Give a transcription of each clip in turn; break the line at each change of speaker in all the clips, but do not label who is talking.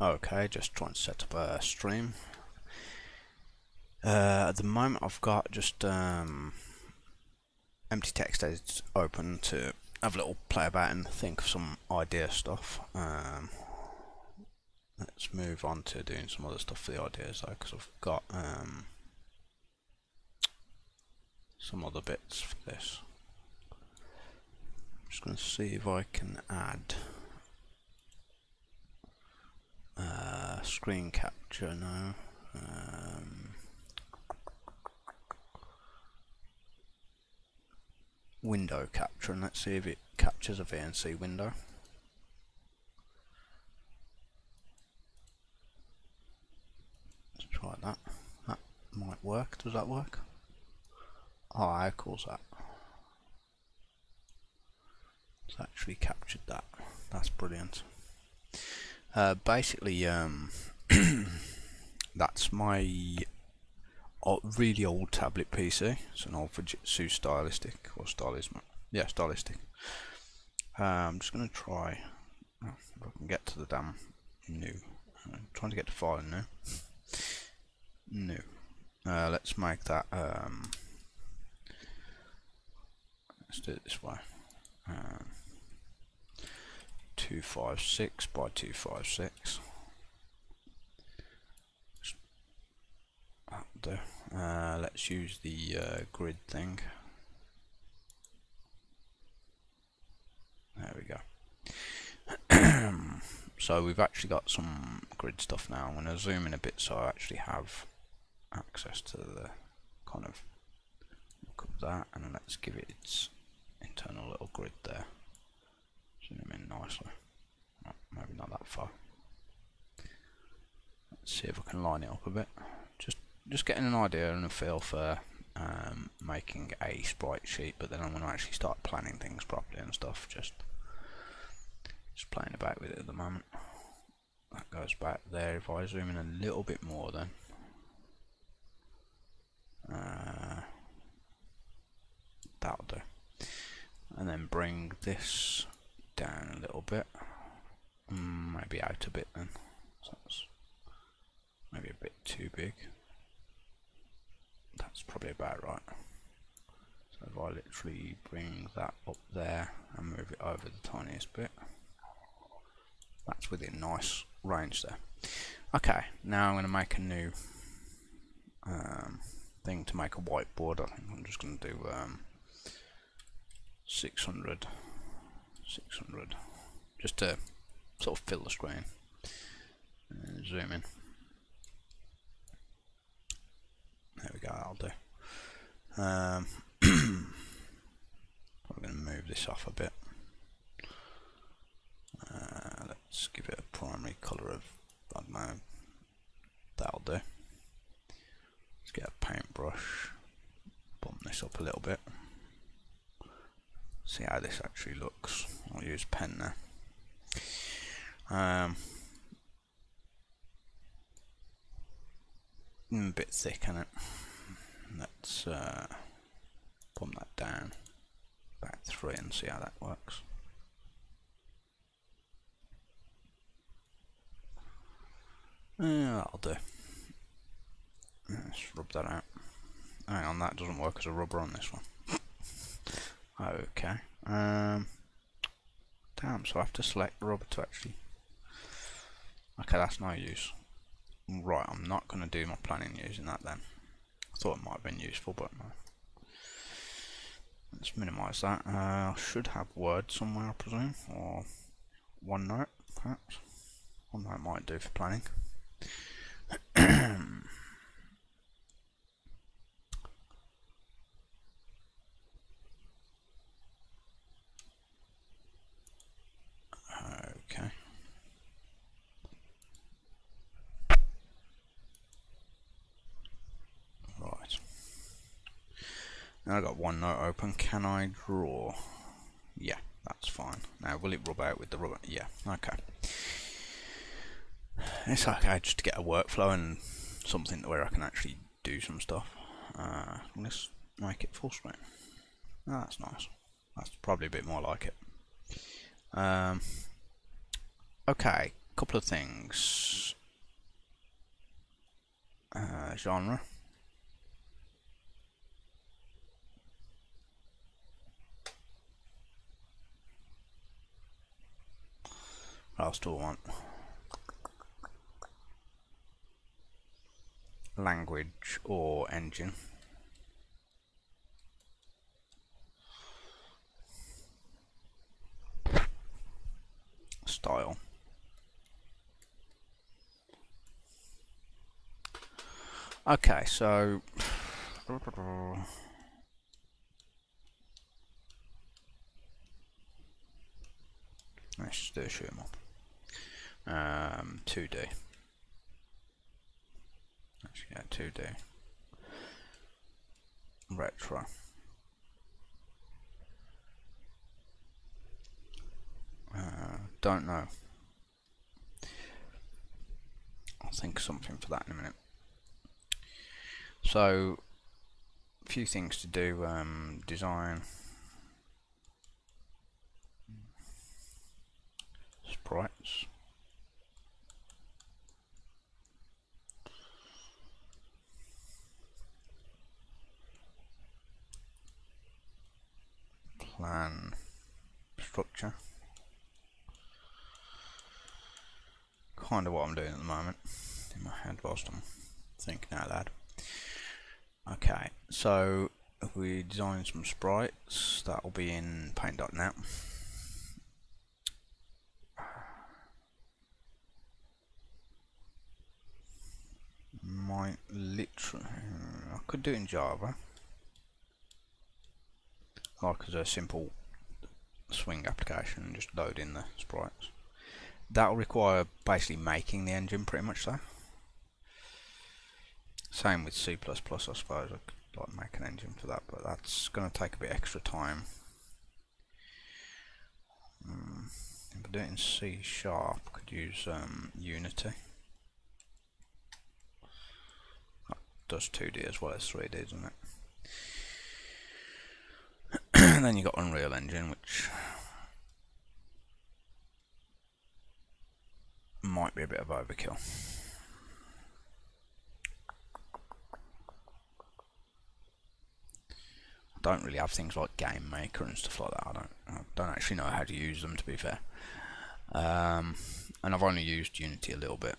Okay, just trying to set up a stream. At the moment I've got just empty text edits open to have a little play about and think of some idea stuff. Let's move on to doing some other stuff for the ideas though, because I've got some other bits for this. I'm just going to see if I can add screen capture now. Window capture, and let's see if it captures a VNC window. Let's try that. That might work. Does that work? Oh, how cool is that? It's actually captured that. That's brilliant. Basically, that's my really old tablet PC. It's an old Fujitsu Stylistic, or Stylism. Yeah, Stylistic. I'm just going to try if I can get to the damn new. I'm trying to get to file new. Let's make that. Let's do it this way. 256 by 256. That'll do. Let's use the grid thing. There we go. So we've actually got some grid stuff now. I'm going to zoom in a bit so I actually have access to the kind of look of that, and let's give it its internal little grid there. Zoom in nicely. Oh, maybe not that far. Let's see if I can line it up a bit. Just getting an idea and a feel for making a sprite sheet, but then I'm going to actually start planning things properly and stuff. Just playing about with it at the moment. That goes back there. If I zoom in a little bit more, then that'll do. And then bring this down a little bit, maybe out a bit then. So that's maybe a bit too big. That's probably about right. So if I literally bring that up there and move it over the tiniest bit, that's within nice range there. Okay, now I'm going to make a new thing to make a whiteboard. I think I'm just going to do 600, just to sort of fill the screen. And zoom in. There we go, that'll do. I'm going to move this off a bit. Let's give it a primary colour of, I don't know, that'll do. Let's get a paintbrush, bump this up a little bit. See how this actually looks. I'll use pen now. A bit thick, isn't it? Let's bump that down about 3 and see how that works. Yeah, that'll do. Let's rub that out. Hang on, that doesn't work as a rubber on this one. Okay. Damn, so I have to select the rubber to actually. Okay, that's no use. Right, I'm not going to do my planning using that then. I thought it might have been useful, but no. Let's minimise that. I should have Word somewhere, I presume, or OneNote, perhaps. OneNote might do for planning. Okay. Right. Now I've got OneNote open. Can I draw? Yeah, that's fine. Now, will it rub out with the rubber? Yeah, okay. It's okay just to get a workflow and something where I can actually do some stuff. Let's make it full screen. Oh, that's nice. That's probably a bit more like it. Okay, couple of things. Genre. What else do I want? Language or engine. Style. Okay, so let's just do a shoot 'em up. 2D. Let's get 2D. Retro. Don't know. I'll think of something for that in a minute. So, a few things to do. Design. Sprites. Plan. Structure. Kind of what I'm doing at the moment in my head whilst I'm thinking out loud. Okay, so if we design some sprites, that will be in paint.net. Might literally, I could do it in Java, like as a simple swing application and just load in the sprites. That'll require basically making the engine pretty much though. Same with C++, I suppose. I could like make an engine for that, but that's going to take a bit extra time. If I do it in C#, I could use Unity. That does 2D as well as 3D, doesn't it? And then you got Unreal Engine, which might be a bit of overkill. I don't really have things like Game Maker and stuff like that. I don't actually know how to use them, to be fair. And I've only used Unity a little bit.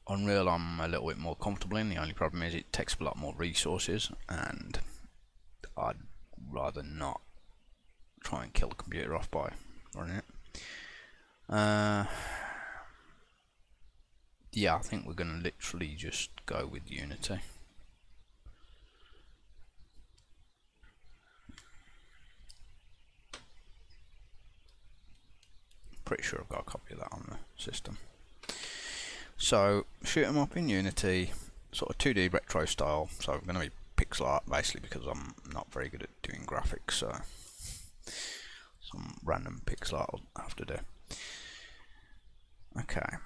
Unreal I'm a little bit more comfortable in. The only problem is it takes up a lot more resources, and I'd rather not try and kill the computer off by running it. Yeah, I think we're going to literally just go with Unity. Pretty sure I've got a copy of that on the system. So, shoot 'em up in Unity, sort of 2D retro style. So I'm going to be pixel art basically because I'm not very good at doing graphics. So some random pixel art I'll have to do. Okay.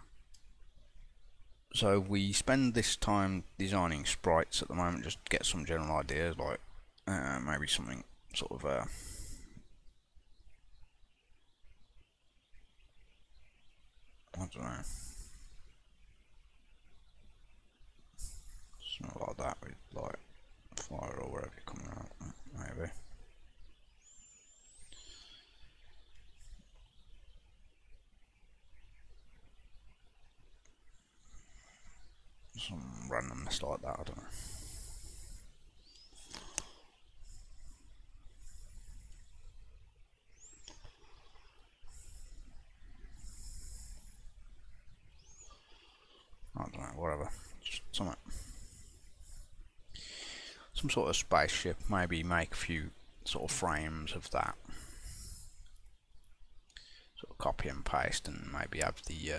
So we spend this time designing sprites at the moment, just to get some general ideas, like maybe something sort of I don't know, something like that with like fire or whatever coming out, maybe. Some randomness like that, I don't know. I don't know, whatever. Just something. Some sort of spaceship, maybe make a few sort of frames of that. Sort of copy and paste, and maybe have the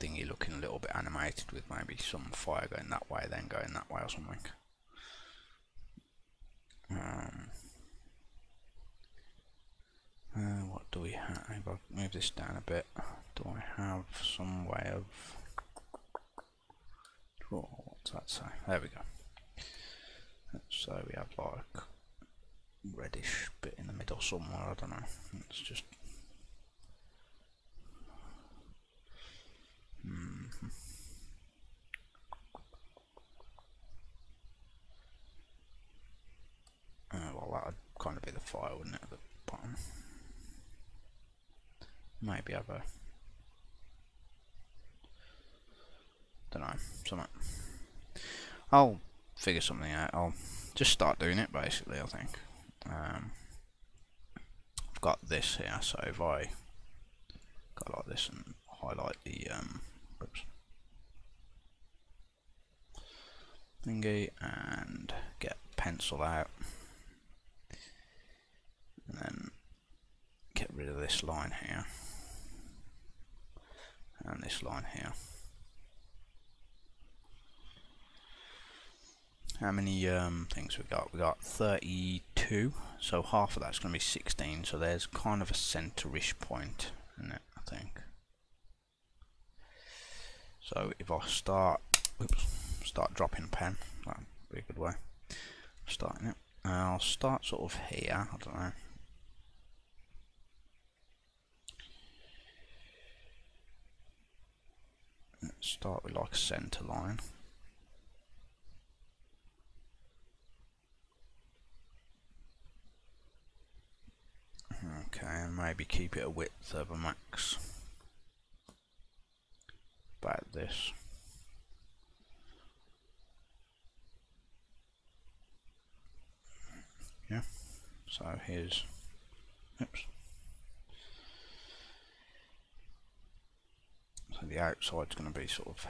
thingy looking a little bit animated with maybe some fire going that way, then going that way or something. What do we have? If I move this down a bit, do I have some way of draw? What's that say? There we go. So we have like reddish bit in the middle somewhere. I don't know. It's just to be the fire, wouldn't it, at the bottom? Maybe have a... don't know, something. I'll figure something out. I'll just start doing it, basically, I think. I've got this here, so if I go like this and highlight the oops, thingy and get pencil out, and then get rid of this line here and this line here. How many things we got? We got 32, so half of that's going to be 16, so there's kind of a centerish point in it, I think. So if I start dropping a pen, that'd be a good way of starting it. I'll start sort of here, I don't know. Let's start with like a centre line. Okay, and maybe keep it a width of a max. About this. Yeah, so here's, oops. So the outside's going to be sort of